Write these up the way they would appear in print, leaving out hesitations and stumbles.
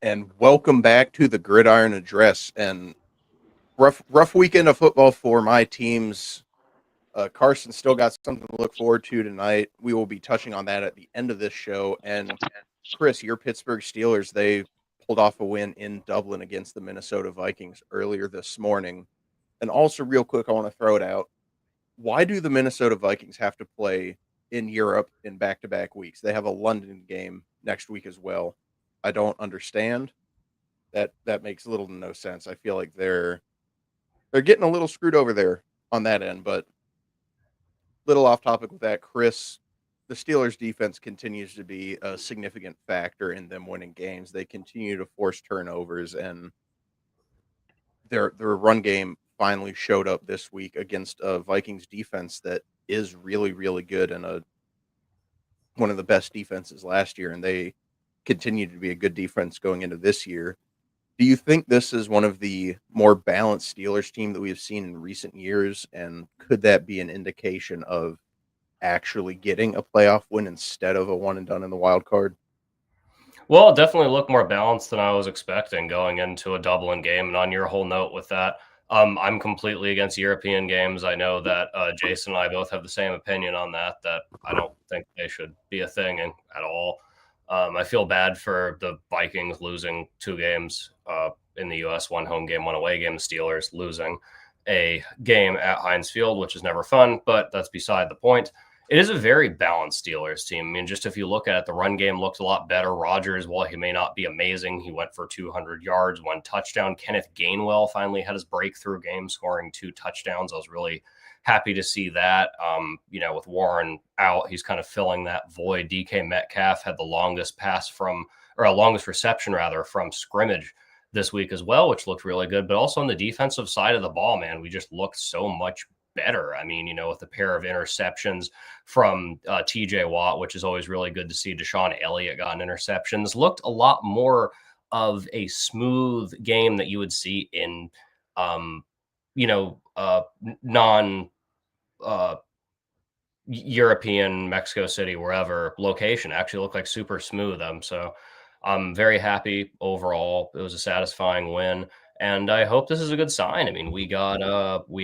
And welcome back to the Gridiron Address. And rough weekend of football for my teams. Carson still got something to look forward to tonight. We will be touching on that at the end of this show. And Chris, your Pittsburgh Steelers, they pulled off a win in Dublin against the Minnesota Vikings earlier this morning. And also, real quick, I want to throw it out. Why do the Minnesota Vikings have to play in Europe in back-to-back weeks? They have a London game next week as well. I don't understand. That makes little to no sense. I feel like they're getting a little screwed over there on that end, but little off topic with that, Chris, the Steelers defense continues to be a significant factor in them winning games. They continue to force turnovers, and their run game finally showed up this week against a Vikings defense that is really, really good and one of the best defenses last year, and they continue to be a good defense going into this year. Do you think this is one of the more balanced Steelers team that we have seen in recent years? And could that be an indication of actually getting a playoff win instead of a one and done in the wild card? Well, it definitely looked more balanced than I was expecting going into a Dublin game. And on your whole note with that, I'm completely against European games. I know that Jason and I both have the same opinion on that I don't think they should be a thing at all. I feel bad for the Vikings losing 2 games in the U.S., 1 home game, 1 away game. The Steelers losing a game at Heinz Field, which is never fun, but that's beside the point. It is a very balanced Steelers team. I mean, just if you look at it, the run game looked a lot better. Rodgers, while he may not be amazing, he went for 200 yards, 1 touchdown. Kenneth Gainwell finally had his breakthrough game, scoring 2 touchdowns. I was really happy to see that. With Warren out, he's kind of filling that void. DK Metcalf had the longest reception from scrimmage this week as well, which looked really good. But also on the defensive side of the ball, man, we just looked so much better. I mean, with a pair of interceptions from TJ Watt, which is always really good to see. Deshaun Elliott got interceptions. Looked a lot more of a smooth game that you would see in, non European, Mexico City, wherever location. Actually looked like super smooth. So I'm very happy overall. It was a satisfying win, and I hope this is a good sign. I mean, we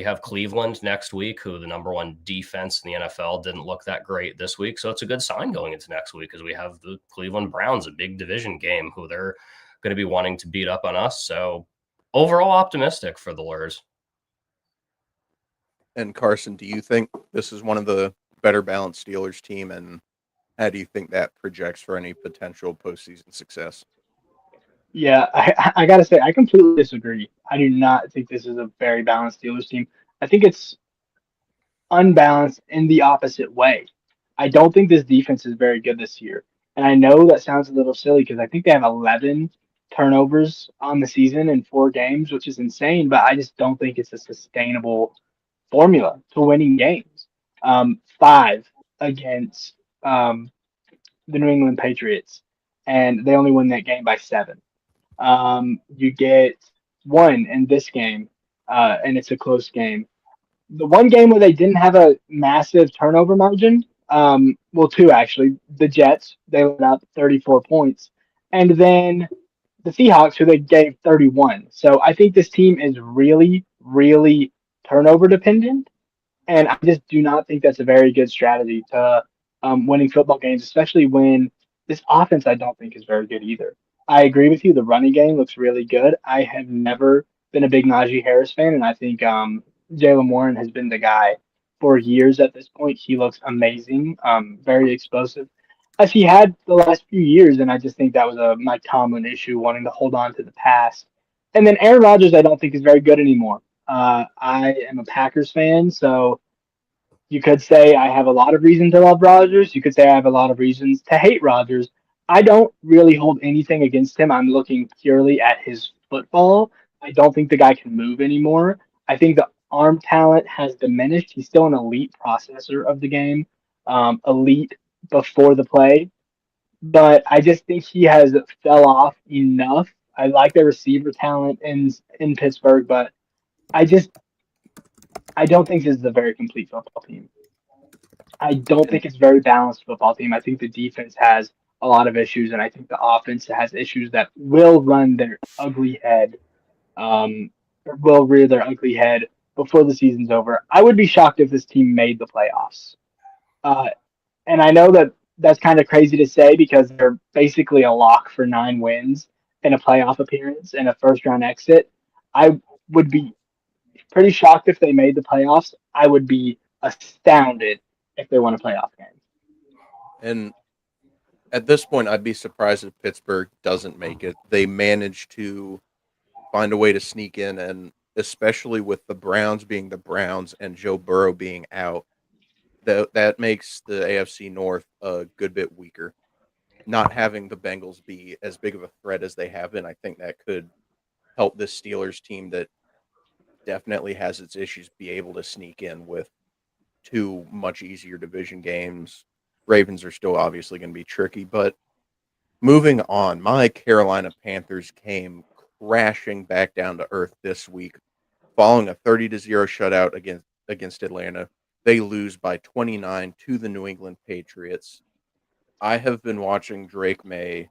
have Cleveland next week, who the number 1 defense in the NFL didn't look that great this week. So it's a good sign going into next week, because we have the Cleveland Browns, a big division game, who they're going to be wanting to beat up on us. So overall optimistic for the Lurs. And Carson, do you think this is one of the better balanced Steelers team, and how do you think that projects for any potential postseason success? Yeah, I got to say, I completely disagree. I do not think this is a very balanced Steelers team. I think it's unbalanced in the opposite way. I don't think this defense is very good this year. And I know that sounds a little silly because I think they have 11 turnovers on the season in 4 games, which is insane, but I just don't think it's a sustainable formula to winning games. 5 against the New England Patriots, and they only win that game by 7. You get 1 in this game, and it's a close game. The one game where they didn't have a massive turnover margin, 2 actually, the Jets, they let up 34 points, and then the Seahawks, who they gave 31. So I think this team is really, really turnover dependent, and I just do not think that's a very good strategy to winning football games, especially when this offense I don't think is very good either. I agree with you. The running game looks really good. I have never been a big Najee Harris fan, and I think Jaylen Warren has been the guy for years at this point. He looks amazing, very explosive, as he had the last few years, and I just think that was a Mike Tomlin issue, wanting to hold on to the past. And then Aaron Rodgers I don't think is very good anymore. I am a Packers fan, so You could say I have a lot of reason to love Rodgers. You could say I have a lot of reasons to hate Rodgers. I don't really hold anything against him. I'm looking purely at his football. I don't think the guy can move anymore. I think the arm talent has diminished. He's still an elite processor of the game, elite before the play, but I just think he has fell off enough. I like the receiver talent in Pittsburgh, but I just I don't think this is a very complete football team. I don't And think it's a very balanced football team. I think the defense has a lot of issues, and I think the offense has issues that will run their ugly head, or will rear their ugly head before the season's over. I would be shocked if this team made the playoffs. Uh, and I know that that's kind of crazy to say because they're basically a lock for 9 wins and a playoff appearance and a first round exit. I would be pretty shocked if they made the playoffs. I would be astounded if they won a playoff game. and at this point, I'd be surprised if Pittsburgh doesn't make it. They managed to find a way to sneak in, and especially with the Browns being the Browns and Joe Burrow being out, that makes the AFC North a good bit weaker. Not having the Bengals be as big of a threat as they have been, I think that could help this Steelers team that definitely has its issues be able to sneak in with two much easier division games. Ravens are still obviously going to be tricky, but moving on, my Carolina Panthers came crashing back down to earth this week, following a 30-0 shutout against Atlanta. They lose by 29 to the New England Patriots. I have been watching Drake May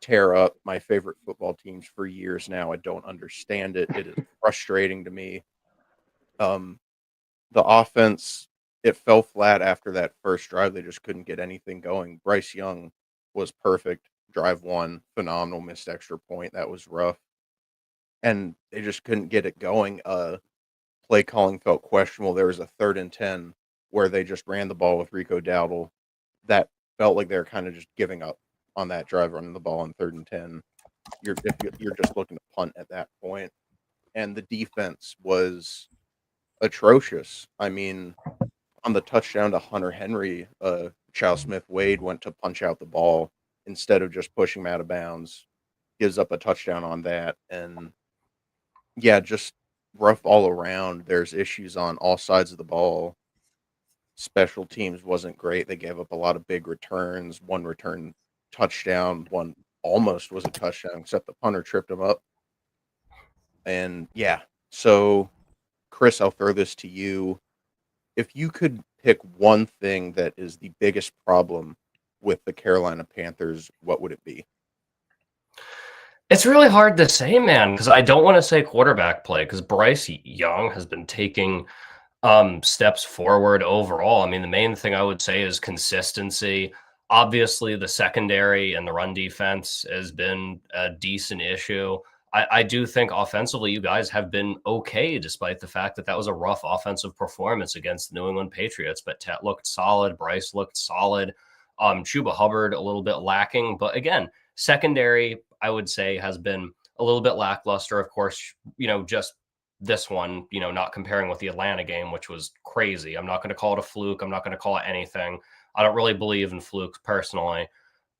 tear up my favorite football teams for years now. I don't understand it. It is frustrating to me. Um, the offense, it fell flat after that first drive. They just couldn't get anything going. Bryce Young was perfect. Drive one, phenomenal, missed extra point. That was rough. And they just couldn't get it going. Play calling felt questionable. There was a 3rd and 10 where they just ran the ball with Rico Dowdle. That felt like they were kind of just giving up on that drive, running the ball on 3rd and 10. You're just looking to punt at that point. And the defense was atrocious. I mean, on the touchdown to Hunter Henry, Chow Smith Wade went to punch out the ball instead of just pushing him out of bounds. Gives up a touchdown on that. And yeah, just rough all around. There's issues on all sides of the ball. Special teams wasn't great. They gave up a lot of big returns. One return touchdown, one almost was a touchdown, except the punter tripped him up. And yeah, so Chris, I'll throw this to you. If you could pick one thing that is the biggest problem with the Carolina Panthers, what would it be? It's really hard to say, man, because I don't want to say quarterback play because Bryce Young has been taking steps forward overall. I mean, the main thing I would say is consistency. Obviously, the secondary and the run defense has been a decent issue. I do think offensively, you guys have been okay, despite the fact that that was a rough offensive performance against the New England Patriots. But Tet looked solid. Bryce looked solid. Chuba Hubbard a little bit lacking. But again, secondary, I would say, has been a little bit lackluster. Of course, just this one, not comparing with the Atlanta game, which was crazy. I'm not going to call it a fluke. I'm not going to call it anything. I don't really believe in flukes personally.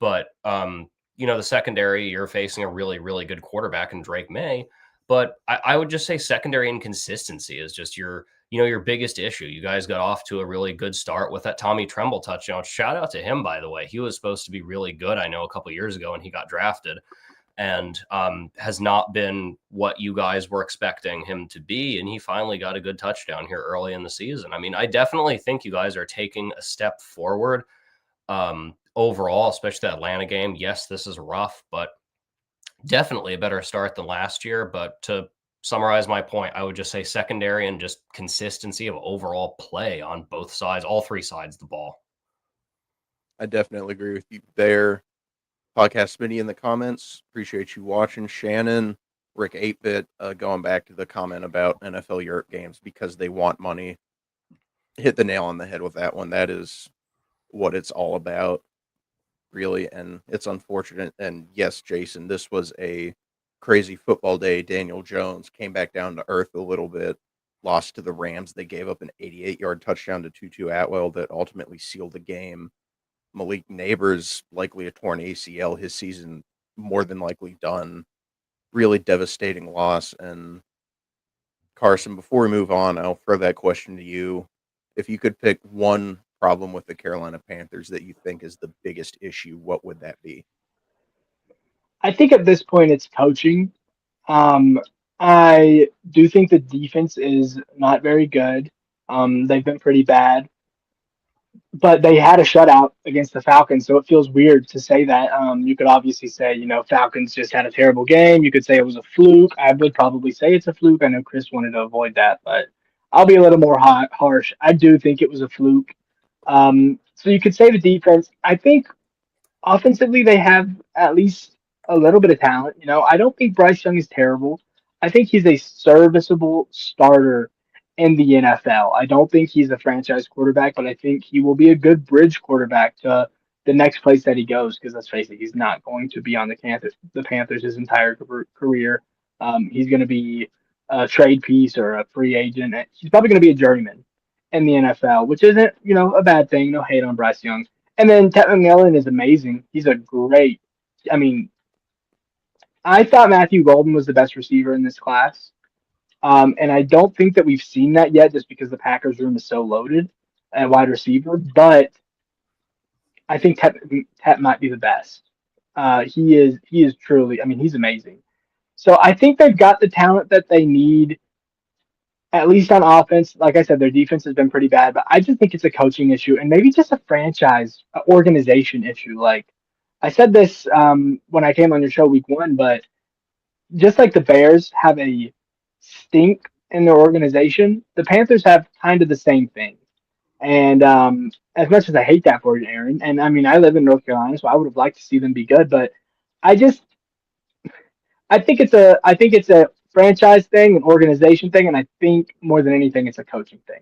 But the secondary, you're facing a really, really good quarterback in Drake May. But I would just say secondary inconsistency is just your biggest issue. You guys got off to a really good start with that Tommy Tremble touchdown. Shout out to him, by the way. He was supposed to be really good, I know, a couple years ago, and he got drafted and has not been what you guys were expecting him to be. And he finally got a good touchdown here early in the season. I mean, I definitely think you guys are taking a step forward. Overall, especially the Atlanta game. Yes, this is rough, but definitely a better start than last year. But to summarize my point, I would just say secondary and just consistency of overall play on both sides, all three sides of the ball. I definitely agree with you there. Podcast Smitty in the comments. Appreciate you watching. Shannon, Rick 8-Bit, going back to the comment about NFL Europe games because they want money. Hit the nail on the head with that one. That is what it's all about, really, and it's unfortunate. And yes, Jason, this was a crazy football day. Daniel Jones came back down to earth a little bit, lost to the Rams. They gave up an 88-yard touchdown to Tutu Atwell that ultimately sealed the game. Malik Neighbors, likely a torn ACL, his season more than likely done. Really devastating loss. And Carson, before we move on, I'll throw that question to you. If you could pick one problem with the Carolina Panthers that you think is the biggest issue, what would that be? I think at this point it's coaching. Um, I do think the defense is not very good. They've been pretty bad, but they had a shutout against the Falcons, so it feels weird to say that. You could obviously say, Falcons just had a terrible game. You could say it was a fluke. I would probably say it's a fluke. I know Chris wanted to avoid that, but I'll be a little more harsh. I do think it was a fluke. So you could say the defense. I think offensively they have at least a little bit of talent. I don't think Bryce Young is terrible. I think he's a serviceable starter in the NFL. I don't think he's a franchise quarterback, but I think he will be a good bridge quarterback to the next place that he goes. Because let's face it, he's not going to be on the Panthers his entire career. He's going to be a trade piece or a free agent. He's probably going to be a journeyman in the NFL, which isn't a bad thing. No hate on Bryce Young. And then Ted McMillan is amazing. He's a great. I mean, I thought Matthew Golden was the best receiver in this class, and I don't think that we've seen that yet, just because the Packers room is so loaded at wide receiver. But I think Ted might be the best. He is truly. I mean, he's amazing. So I think they've got the talent that they need, at least on offense. Like I said, their defense has been pretty bad, but I just think it's a coaching issue and maybe just a franchise organization issue. Like I said this when I came on your show week 1, but just like the Bears have a stink in their organization, the Panthers have kind of the same thing. And as much as I hate that for you, Aaron, and I mean I live in North Carolina, so I would have liked to see them be good, but I just I think it's a franchise thing, an organization thing, and I think more than anything, it's a coaching thing.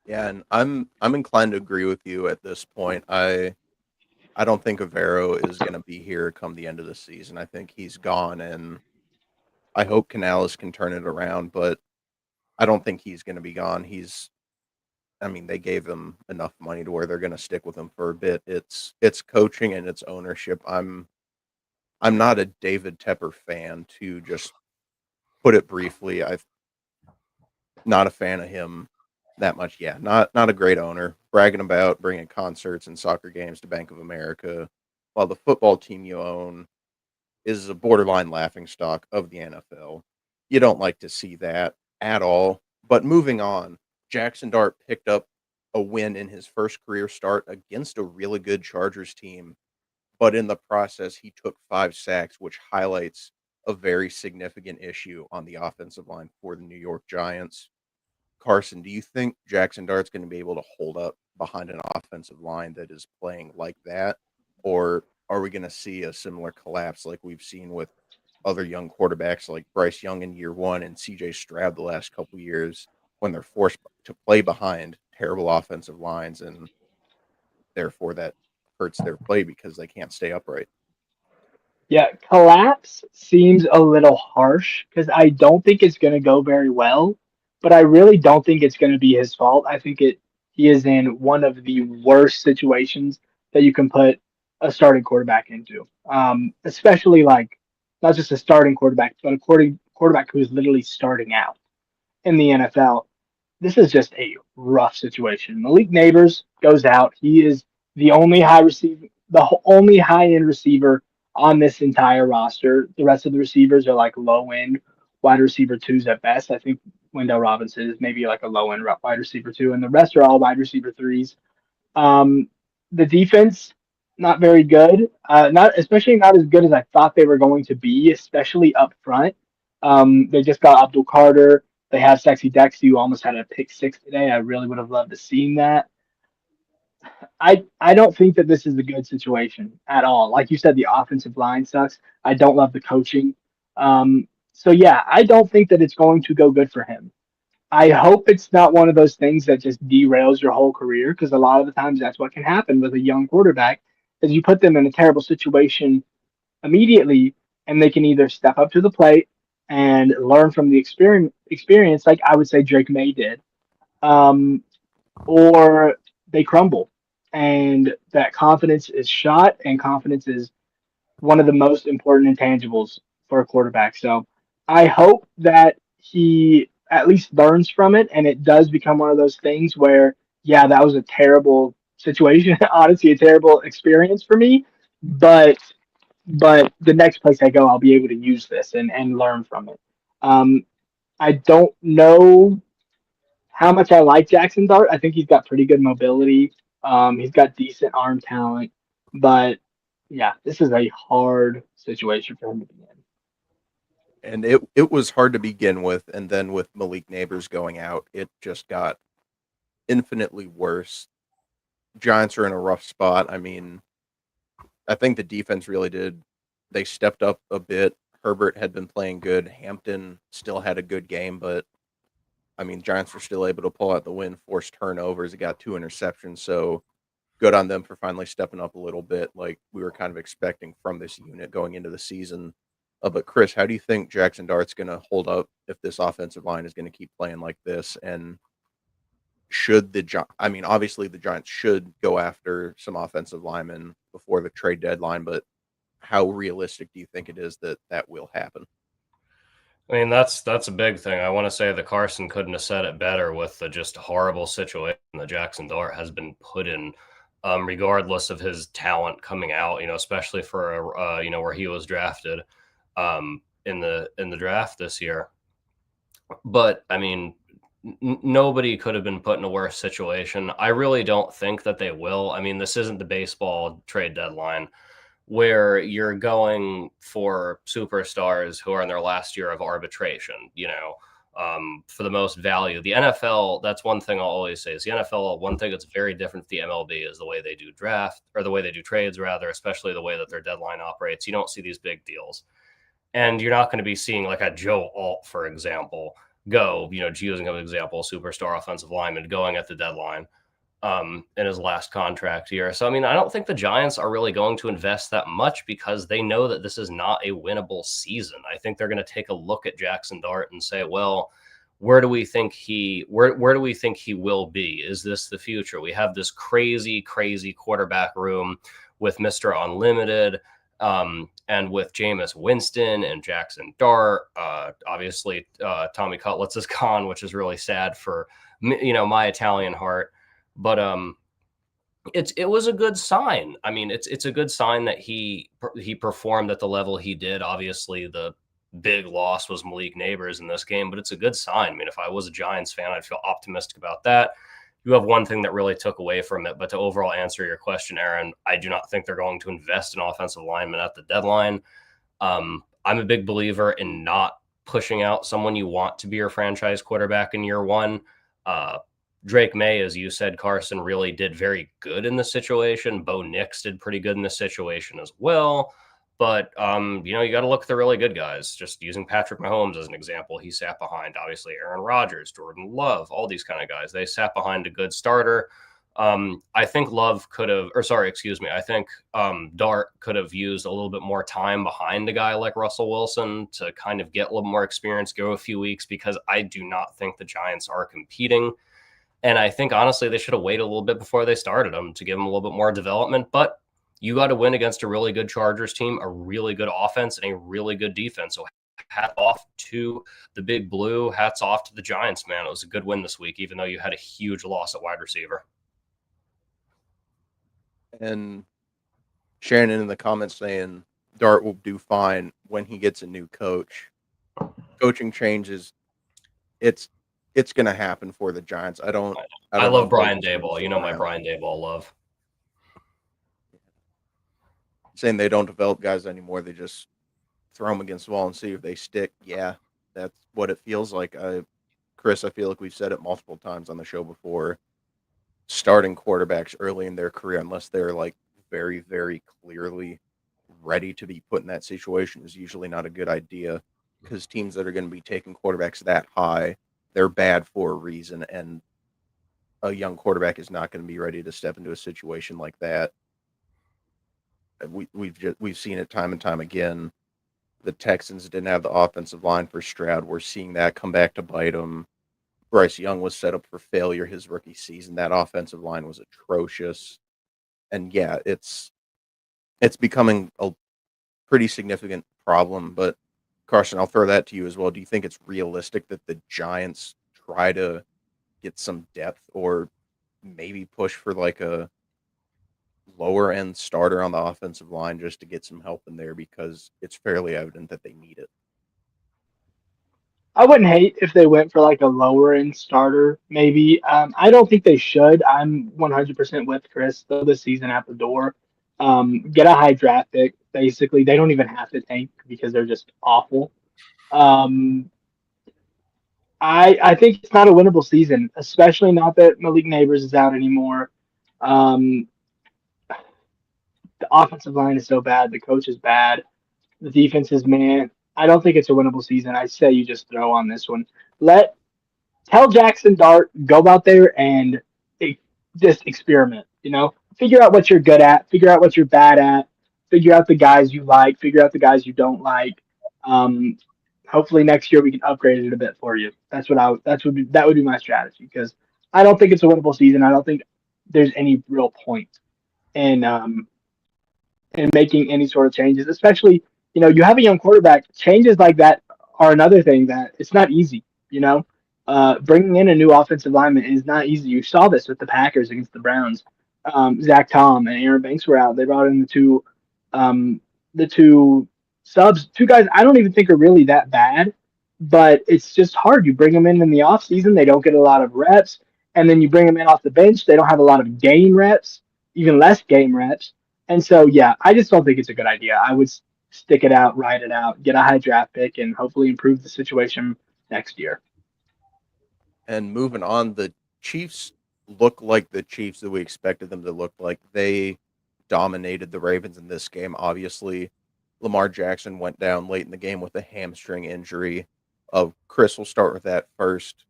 Yeah, and I'm inclined to agree with you at this point. I don't think Avero is going to be here come the end of the season. I think he's gone, and I hope Canales can turn it around, but I don't think he's going to be gone. I mean, they gave him enough money to where they're going to stick with him for a bit. It's coaching and it's ownership. I'm not a David Tepper fan, to just put it briefly. I'm not a fan of him that much. Yeah, not a great owner. Bragging about bringing concerts and soccer games to Bank of America, while the football team you own is a borderline laughingstock of the NFL. You don't like to see that at all. But moving on, Jackson Dart picked up a win in his first career start against a really good Chargers team, but in the process, he took 5 sacks, which highlights a very significant issue on the offensive line for the New York Giants. Carson, do you think Jackson Dart's going to be able to hold up behind an offensive line that is playing like that? Or are we going to see a similar collapse like we've seen with other young quarterbacks like Bryce Young in year 1 and CJ Stroud the last couple years, when they're forced to play behind terrible offensive lines, and therefore that hurts their play because they can't stay upright? Yeah, collapse seems a little harsh because I don't think it's going to go very well, but I really don't think it's going to be his fault. I think he is in one of the worst situations that you can put a starting quarterback into. Especially like not just a starting quarterback, but a quarterback who is literally starting out in the NFL. This is just a rough situation. Malik Neighbors goes out. He is the only high end receiver on this entire roster. The rest of the receivers are like low end wide receiver twos at best. I think Wendell Robinson is maybe like a low end wide receiver two, and the rest are all wide receiver threes. Um, the defense not very good. Not especially not as good as I thought they were going to be, especially up front. They just got Abdul Carter. They have Sexy Dexy, who almost had a pick six today. I really would have loved to seen that. I don't think that this is a good situation at all. Like you said, the offensive line sucks. I don't love the coaching. So yeah, I don't think that it's going to go good for him. I hope it's not one of those things that just derails your whole career, because a lot of the times that's what can happen with a young quarterback is you put them in a terrible situation immediately and they can either step up to the plate and learn from the experience, like I would say Drake May did, or they crumble, and that confidence is shot, and confidence is one of the most important intangibles for a quarterback. So I hope that he at least learns from it, and it does become one of those things where, yeah, that was a terrible situation, honestly, a terrible experience for me, but the next place I go, I'll be able to use this and learn from it. Um, I don't know how much I like Jackson Dart. I think he's got pretty good mobility. He's got decent arm talent, but yeah, this is a hard situation for him to be in. And it was hard to begin with, and then with Malik Neighbors going out, it just got infinitely worse. Giants are in a rough spot. I mean, I think the defense really did. They stepped up a bit. Herbert had been playing good. Hampton still had a good game, but I mean, Giants were still able to pull out the win, force turnovers. It got 2 interceptions, so good on them for finally stepping up a little bit, like we were kind of expecting from this unit going into the season. But Chris, how do you think Jackson Dart's going to hold up if this offensive line is going to keep playing like this? And should I mean, obviously the Giants should go after some offensive linemen before the trade deadline, but how realistic do you think it is that that will happen? I mean, that's a big thing. I want to say that Carson couldn't have said it better with the just horrible situation that Jackson Dart has been put in, regardless of his talent coming out. Especially for where he was drafted in the draft this year. But I mean, nobody could have been put in a worse situation. I really don't think that they will. I mean, this isn't the baseball trade deadline where you're going for superstars who are in their last year of arbitration, for the most value. The NFL, that's one thing I'll always say is the NFL, one thing that's very different to the MLB is the way they do draft, or the way they do trades rather, especially the way that their deadline operates. You don't see these big deals. And you're not going to be seeing like a Joe Alt, for example, go, using an example, superstar offensive lineman going at the deadline in his last contract year. So, I mean, I don't think the Giants are really going to invest that much because they know that this is not a winnable season. I think they're going to take a look at Jackson Dart and say, well, where do we think he will be? Is this the future? We have this crazy quarterback room with Mr. Unlimited, and with Jameis Winston and Jackson Dart. Obviously, Tommy Cutlets is gone, which is really sad for my Italian heart. But it was a good sign. I mean, it's a good sign that he performed at the level he did. Obviously, the big loss was Malik Neighbors in this game, but it's a good sign. I mean, if I was a Giants fan, I'd feel optimistic about that. You have one thing that really took away from it, but to overall answer your question, Aaron, I do not think they're going to invest in offensive linemen at the deadline. I'm a big believer in not pushing out someone you want to be your franchise quarterback in year one. Drake May, as you said, Carson, really did very good in this situation. Bo Nix did pretty good in this situation as well. But, you got to look at the really good guys. Just using Patrick Mahomes as an example, he sat behind, obviously, Aaron Rodgers, Jordan Love, all these kind of guys. They sat behind a good starter. I think I think Dart could have used a little bit more time behind a guy like Russell Wilson to kind of get a little more experience, go a few weeks, because I do not think the Giants are competing. And I think, honestly, they should have waited a little bit before they started him to give him a little bit more development. But you got to win against a really good Chargers team, a really good offense, and a really good defense. So hat off to the Big Blue. Hats off to the Giants, man. It was a good win this week, even though you had a huge loss at wide receiver. And Shannon in the comments saying Dart will do fine when he gets a new coach. Coaching changes. It's going to happen for the Giants. I love Brian Daboll. My Brian Daboll love. Saying they don't develop guys anymore. They just throw them against the wall and see if they stick. Yeah, that's what it feels like. Chris, I feel like we've said it multiple times on the show before. Starting quarterbacks early in their career, unless they're like very, very clearly ready to be put in that situation, is usually not a good idea, because teams that are going to be taking quarterbacks that high, they're bad for a reason, and a young quarterback is not going to be ready to step into a situation like that. We've seen it time and time again. the Texans didn't have the offensive line for Stroud. We're seeing that come back to bite them. Bryce Young was set up for failure his rookie season. That offensive line was atrocious. And yeah, it's becoming a pretty significant problem. But Carson, I'll throw that to you as well. Do you think it's realistic that the Giants try to get some depth or maybe push for like a lower end starter on the offensive line just to get some help in there because it's fairly evident that they need it? I wouldn't hate if they went for like a lower end starter, maybe. I don't think they should. I'm 100% with Chris. Throw the season at the door. Get a high draft pick. Basically, they don't even have to tank because they're just awful. Um, I think it's not a winnable season, especially not that Malik Neighbors is out anymore. Um, the offensive line is so bad. The coach is bad. The defense is man. I don't think it's a winnable season. I say you just throw on this one. Let Tell Jackson Dart go out there and just experiment. Figure out what you're good at. Figure out what you're bad at. Figure out the guys you like. Figure out the guys you don't like. Um, Hopefully next year we can upgrade it a bit for you. That would be my strategy because I don't think it's a winnable season. I don't think there's any real point in in making any sort of changes, especially, you have a young quarterback. Changes like that are another thing that it's not easy, bringing in a new offensive lineman is not easy. You saw this with the Packers against the Browns. Zach Tom and Aaron Banks were out. They brought in the two subs, two guys I don't even think are really that bad, but it's just hard. You bring them in the offseason, they don't get a lot of reps, and then you bring them in off the bench, they don't have a lot of game reps, even less game reps. And so, yeah, I just don't think it's a good idea. I would stick it out, ride it out, get a high draft pick, and hopefully improve the situation next year. And moving on, the Chiefs look like the Chiefs that we expected them to look like. They dominated the Ravens in this game. Obviously, Lamar Jackson went down late in the game with a hamstring injury. Chris, we'll start with that first.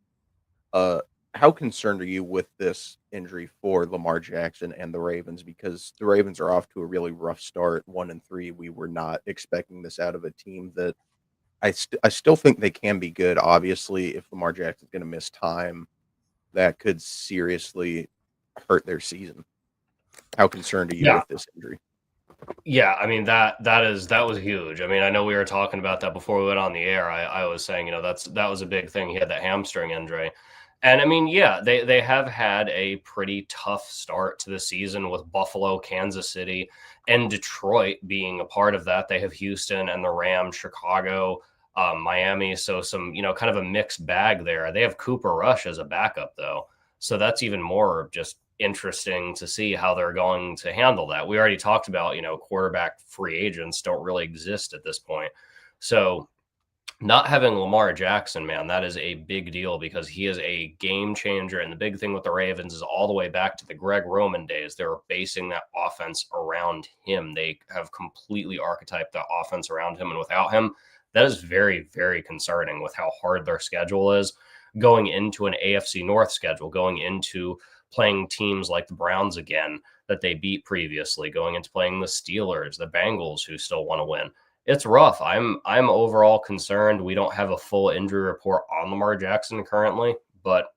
How concerned are you with this injury for Lamar Jackson and the Ravens? Because the Ravens are off to a really rough start, 1-3. We were not expecting this out of a team that I still think they can be good. Obviously, if Lamar Jackson's going to miss time, that could seriously hurt their season. How concerned are you with this injury? Yeah, I mean that was huge. I mean, I know we were talking about that before we went on the air. I was saying, that was a big thing. He had that hamstring injury. And I mean, yeah, they have had a pretty tough start to the season with Buffalo, Kansas City, and Detroit being a part of that. They have Houston and the Rams, Chicago, Miami. So some, kind of a mixed bag there. They have Cooper Rush as a backup, though. So that's even more just interesting to see how they're going to handle that. We already talked about, quarterback free agents don't really exist at this point. So not having Lamar Jackson, man, that is a big deal because he is a game changer. And the big thing with the Ravens is all the way back to the Greg Roman days. They're basing that offense around him. They have completely archetyped that offense around him. And without him, that is very, very concerning with how hard their schedule is going into an AFC North schedule, going into playing teams like the Browns again that they beat previously, going into playing the Steelers, the Bengals, who still want to win. It's rough. I'm overall concerned. We don't have a full injury report on Lamar Jackson currently, but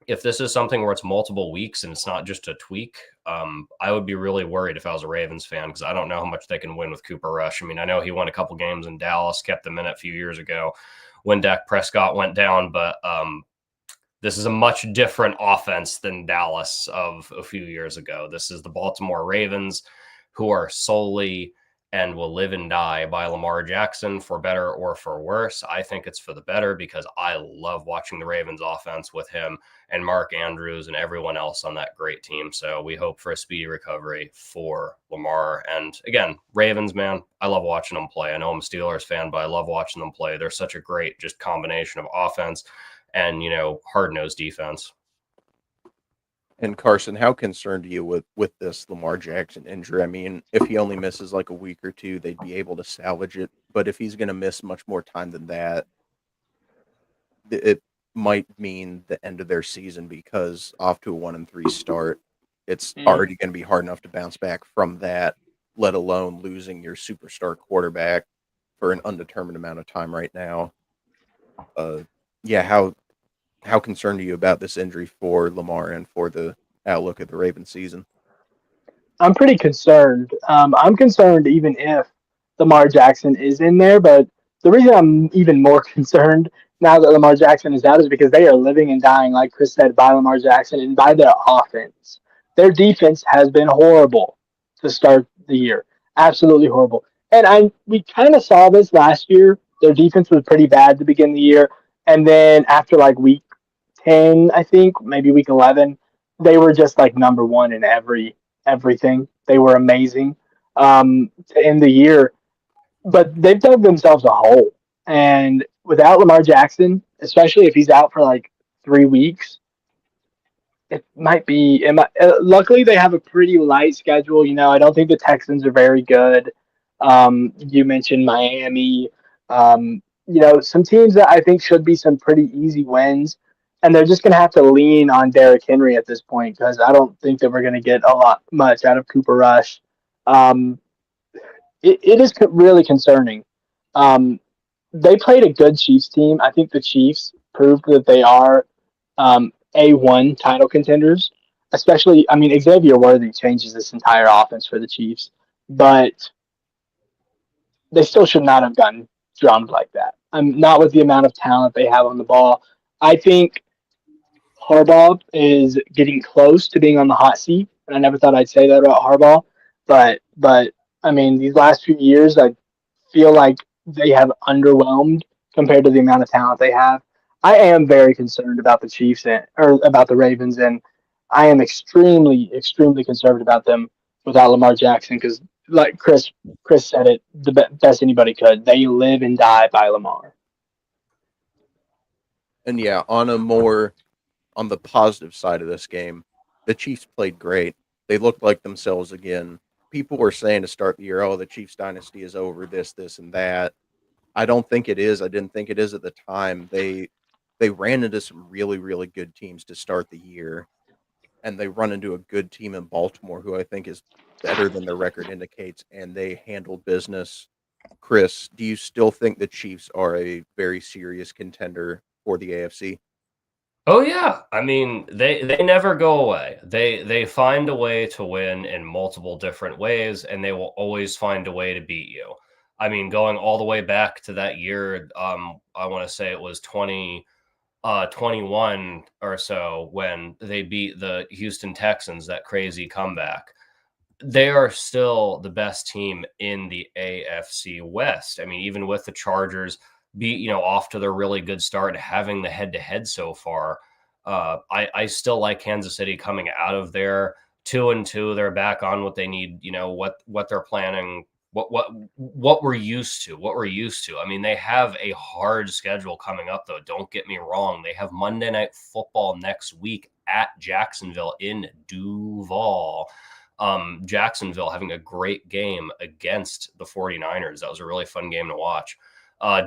if this is something where it's multiple weeks and it's not just a tweak, I would be really worried if I was a Ravens fan because I don't know how much they can win with Cooper Rush. I mean, I know he won a couple games in Dallas, kept them in it a few years ago when Dak Prescott went down, but this is a much different offense than Dallas of a few years ago. This is the Baltimore Ravens, who are solely and will live and die by Lamar Jackson, for better or for worse. I think it's for the better because I love watching the Ravens offense with him and Mark Andrews and everyone else on that great team. So we hope for a speedy recovery for Lamar. And again, Ravens, man, I love watching them play. I know I'm a Steelers fan, but I love watching them play. They're such a great just combination of offense and, hard-nosed defense. And Carson, how concerned are you with this Lamar Jackson injury? I mean, if he only misses like a week or two, they'd be able to salvage it. But if he's going to miss much more time than that, it might mean the end of their season because off to a 1-3 start, it's already going to be hard enough to bounce back from that, let alone losing your superstar quarterback for an undetermined amount of time right now. Yeah, how concerned are you about this injury for Lamar and for the outlook of the Ravens season? I'm pretty concerned. I'm concerned even if Lamar Jackson is in there, but the reason I'm even more concerned now that Lamar Jackson is out is because they are living and dying, like Chris said, by Lamar Jackson and by their offense. Their defense has been horrible to start the year, absolutely horrible. And we kind of saw this last year. Their defense was pretty bad to begin the year, and then after like week 10, I think maybe week 11, they were just like number one in everything. They were amazing to end the year, but they've dug themselves a hole. And without Lamar Jackson, especially if he's out for like 3 weeks, it might be. Luckily, they have a pretty light schedule. I don't think the Texans are very good. You mentioned Miami. Some teams that I think should be some pretty easy wins, and they're just going to have to lean on Derrick Henry at this point because I don't think that we're going to get much out of Cooper Rush. Um, it is really concerning. Um, they played a good Chiefs team. I think the Chiefs proved that they are A1 title contenders. Especially, I mean, Xavier Worthy changes this entire offense for the Chiefs, but they still should not have gotten drummed like that. Not with the amount of talent they have on the ball. I think Harbaugh is getting close to being on the hot seat, and I never thought I'd say that about Harbaugh, but I mean, these last few years, I feel like they have underwhelmed compared to the amount of talent they have. I am very concerned about the Chiefs or about the Ravens, and I am extremely, extremely concerned about them without Lamar Jackson because, like Chris said it the best anybody could. They live and die by Lamar. And yeah, on the positive side of this game, the Chiefs played great. They looked like themselves again. People were saying to start the year, "Oh, the Chiefs dynasty is over. This, and that." I don't think it is. I didn't think it is at the time. They ran into some really, really good teams to start the year, and they run into a good team in Baltimore, who I think is better than their record indicates, and they handled business. Chris, do you still think the Chiefs are a very serious contender for the AFC? Oh yeah, I mean they never go away. They find a way to win in multiple different ways, and they will always find a way to beat you. I mean, going all the way back to that year, I want to say it was 21 or so when they beat the Houston Texans, that crazy comeback. They are still the best team in the AFC West. I mean, even with the Chargers off to their really good start, having the head-to-head so far, I still like Kansas City coming out of there 2-2. They're back on what they need. What they're planning. What we're used to. What we're used to. I mean, they have a hard schedule coming up, though. Don't get me wrong. They have Monday Night Football next week at Jacksonville in Duval. Jacksonville having a great game against the 49ers. That was a really fun game to watch.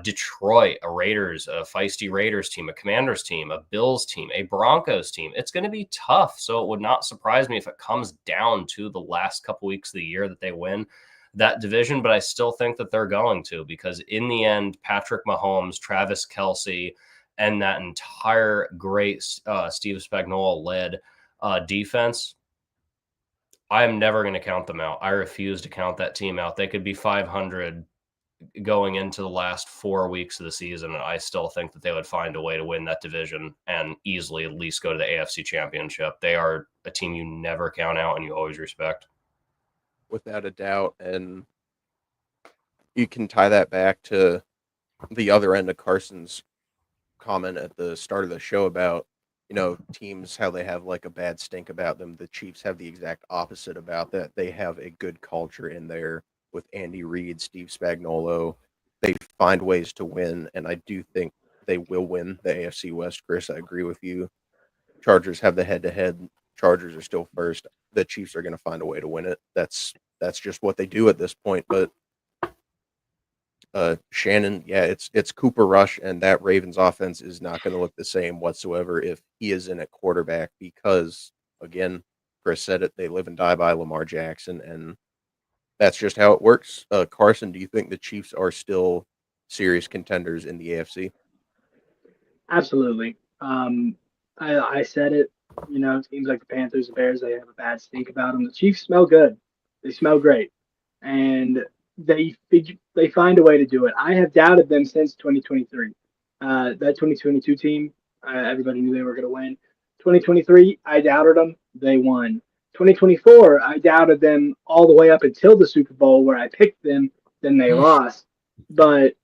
Detroit, a feisty Raiders team, a Commanders team, a Bills team, a Broncos team. It's going to be tough. So it would not surprise me if it comes down to the last couple weeks of the year that they win that division. But I still think that they're going to, because in the end, Patrick Mahomes, Travis Kelce, and that entire great Steve Spagnuolo-led defense, I'm never going to count them out. I refuse to count that team out. They could be 500 going into the last 4 weeks of the season, and I still think that they would find a way to win that division and easily at least go to the AFC Championship. They are a team you never count out and you always respect. Without a doubt. And you can tie that back to the other end of Carson's comment at the start of the show about, teams, how they have like a bad stink about them. The Chiefs have the exact opposite about that. They have a good culture in there with Andy Reid, Steve Spagnuolo. They find ways to win, and I do think they will win the AFC West, Chris. I agree with you. Chargers have the head-to-head. Chargers are still first. The Chiefs are going to find a way to win it. That's just what they do at this point. But Shannon, yeah, it's Cooper Rush, and that Ravens offense is not going to look the same whatsoever if he is in at quarterback because, again, Chris said it, they live and die by Lamar Jackson, and that's just how it works. Carson, do you think the Chiefs are still serious contenders in the AFC? Absolutely. I said it. Teams like the Panthers, the Bears, they have a bad stink about them. The Chiefs smell good. They smell great, and they find a way to do it. I have doubted them since 2023. That 2022 team, everybody knew they were going to win. 2023, I doubted them. They won. 2024, I doubted them all the way up until the Super Bowl where I picked them. Then they lost. But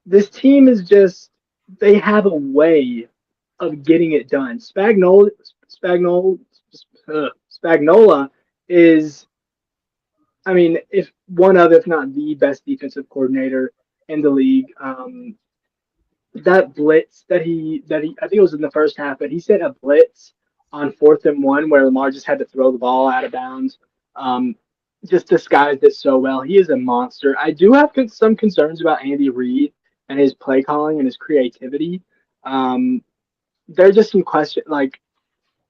this team is just they have a way of getting it done. Spagnola is, I mean, if one of, if not the best defensive coordinator in the league. That blitz that he I think it was in the first half, but he sent a blitz on 4th and 1 where Lamar just had to throw the ball out of bounds. Um, just disguised it so well. He is a monster. I do have some concerns about Andy Reid and his play calling and his creativity. Um, there are just some questions like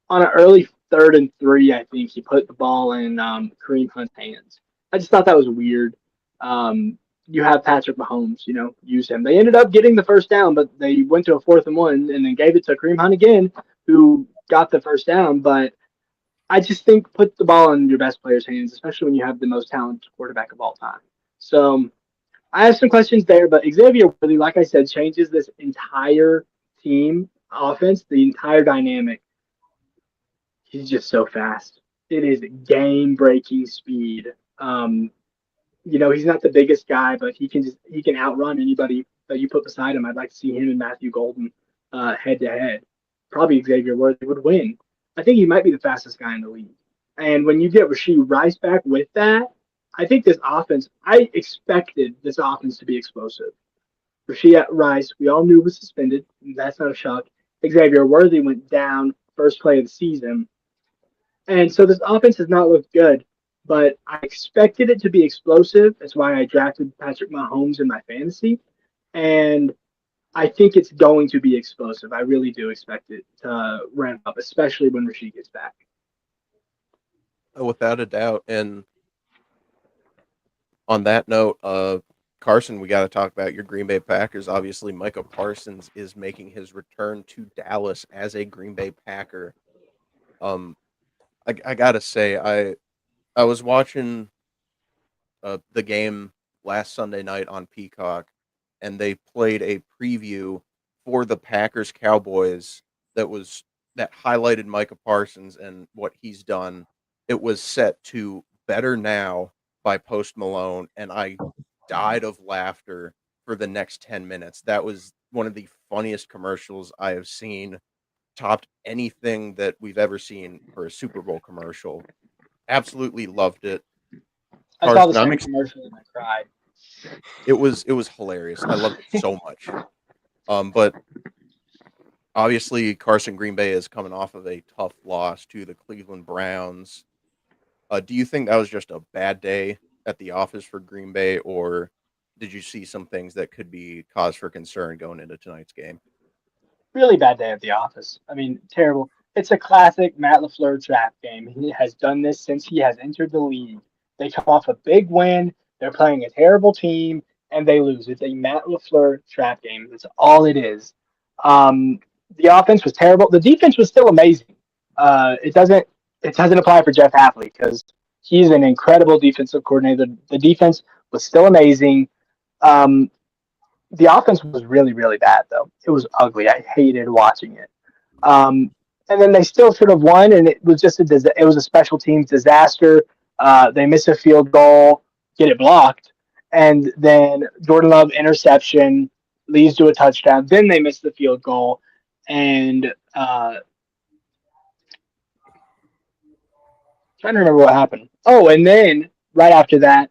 on an early 3rd and 3, I think he put the ball in Kareem Hunt's hands. I just thought that was weird. Um, you have Patrick Mahomes, use him. They ended up getting the first down, but they went to a 4th and 1 and then gave it to Kareem Hunt again, who got the first down. But I just think put the ball in your best player's hands, especially when you have the most talented quarterback of all time. So I have some questions there, but Xavier Worthy, like I said, changes this entire team offense, the entire dynamic. He's just so fast. It is game breaking speed. He's not the biggest guy, but he can outrun anybody that you put beside him. I'd like to see him and Matthew Golden head to head. Probably Xavier Worthy would win. I think he might be the fastest guy in the league. And when you get Rashee Rice back with that, I think I expected this offense to be explosive. Rashee Rice, we all knew was suspended. That's not a shock. Xavier Worthy went down first play of the season. And so this offense has not looked good, but I expected it to be explosive. That's why I drafted Patrick Mahomes in my fantasy. And I think it's going to be explosive. I really do expect it to ramp up, especially when Rashid gets back. Without a doubt. And on that note, Carson, we got to talk about your Green Bay Packers. Obviously, Micah Parsons is making his return to Dallas as a Green Bay Packer. I gotta say, I was watching the game last Sunday night on Peacock, and they played a preview for the Packers Cowboys that highlighted Micah Parsons and what he's done. It was set to "Better Now" by Post Malone, and I died of laughter for the next 10 minutes. That was one of the funniest commercials I have seen, topped anything that we've ever seen for a Super Bowl commercial. Absolutely loved it. I saw the same commercial and I cried. It was hilarious. I loved it so much. But obviously Carson, Green Bay is coming off of a tough loss to the Cleveland Browns. Do you think that was just a bad day at the office for Green Bay, or did you see some things that could be cause for concern going into tonight's game? Really bad day at the office. I mean, terrible. It's a classic Matt LaFleur trap game. He has done this since he has entered the league. They come off a big win. They're playing a terrible team, and they lose. It's a Matt LaFleur trap game. That's all it is. The offense was terrible. The defense was still amazing. It doesn't apply for Jeff Hafley because he's an incredible defensive coordinator. The defense was still amazing. The offense was really, really bad, though. It was ugly. I hated watching it. And then they still should have won, and it was just it was a special teams disaster. They miss a field goal, get it blocked, and then Jordan Love interception leads to a touchdown. Then they miss the field goal, and trying to remember what happened. Oh, and then right after that,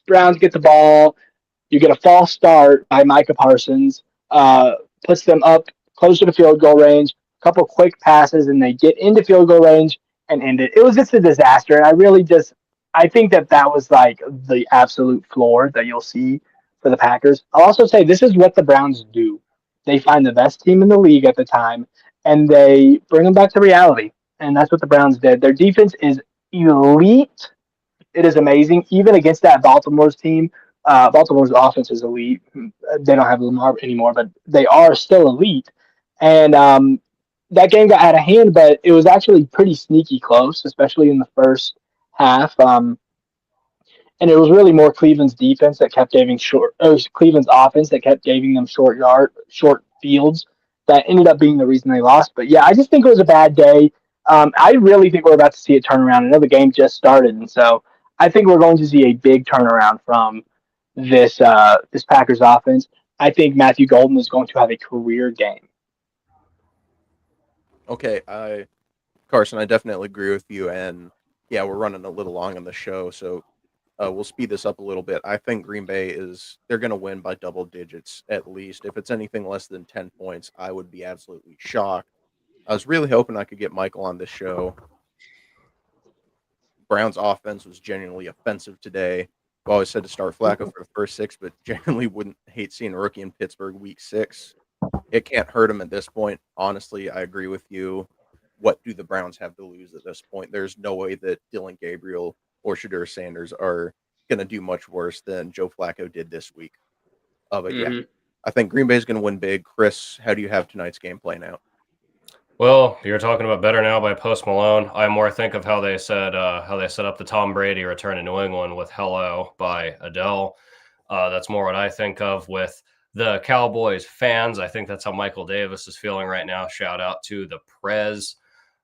Browns get the ball. You get a false start by Micah Parsons, puts them up close to the field goal range, a couple quick passes, and they get into field goal range and end it. It was just a disaster, and I think that was like the absolute floor that you'll see for the Packers. I'll also say this is what the Browns do. They find the best team in the league at the time, and they bring them back to reality, and that's what the Browns did. Their defense is elite. It is amazing. Even against that Baltimore's team, Baltimore's offense is elite. They don't have Lamar anymore, but they are still elite. And that game got out of hand, but it was actually pretty sneaky close, especially in the first half. And it was really more Cleveland's defense that kept giving Cleveland's offense that kept giving them short fields that ended up being the reason they lost. But yeah, I just think it was a bad day. I really think we're about to see a turnaround. I know the game just started, and so I think we're going to see a big turnaround from this Packers offense. I think Matthew Golden is going to have a career game. Okay, Carson, I definitely agree with you. And yeah, we're running a little long on the show, so we'll speed this up a little bit. I think Green Bay they're going to win by double digits at least. If it's anything less than 10 points, I would be absolutely shocked. I was really hoping I could get Michael on this show. Brown's offense was genuinely offensive today. We always said to start Flacco for the first 6, but genuinely wouldn't hate seeing a rookie in Pittsburgh week 6. It can't hurt him at this point. Honestly, I agree with you. What do the Browns have to lose at this point? There's no way that Dylan Gabriel or Shadur Sanders are going to do much worse than Joe Flacco did this week. But yeah, I think Green Bay is going to win big. Chris, how do you have tonight's game playing out? Well, you're talking about Better Now by Post Malone. I more think of how they set up the Tom Brady return to New England with Hello by Adele. That's more what I think of with the Cowboys fans. I think that's how Michael Davis is feeling right now. Shout out to the Prez.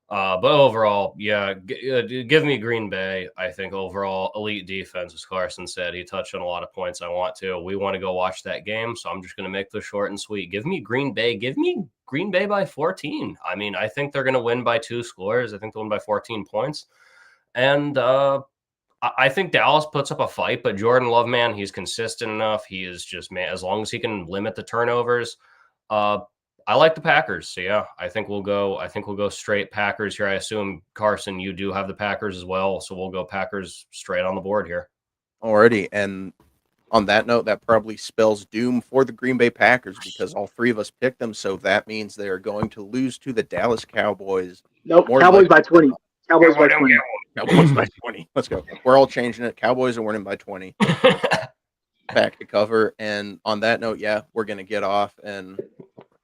But overall, yeah, give me Green Bay. I think overall, elite defense, as Carson said. He touched on a lot of points I want to. We want to go watch that game, so I'm just going to make this short and sweet. Give me Green Bay. Give me Green Bay by 14. I mean, I think they're going to win by 2 scores. I think they'll win by 14 points. And I think Dallas puts up a fight, but Jordan Love, man, he's consistent enough. He is just, man, as long as he can limit the turnovers, I like the Packers. So yeah, I think we'll go straight Packers here. I assume, Carson, you do have the Packers as well. So we'll go Packers straight on the board here. Alrighty. And on that note, that probably spells doom for the Green Bay Packers because all 3 of us picked them. So that means they are going to lose to the Dallas Cowboys. Nope, Cowboys by 20. Cowboys by 20. Cowboys by 20. Let's go. We're all changing it. Cowboys are winning by 20. Back to cover. And on that note, yeah, we're going to get off and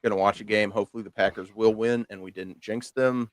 going to watch a game. Hopefully the Packers will win and we didn't jinx them.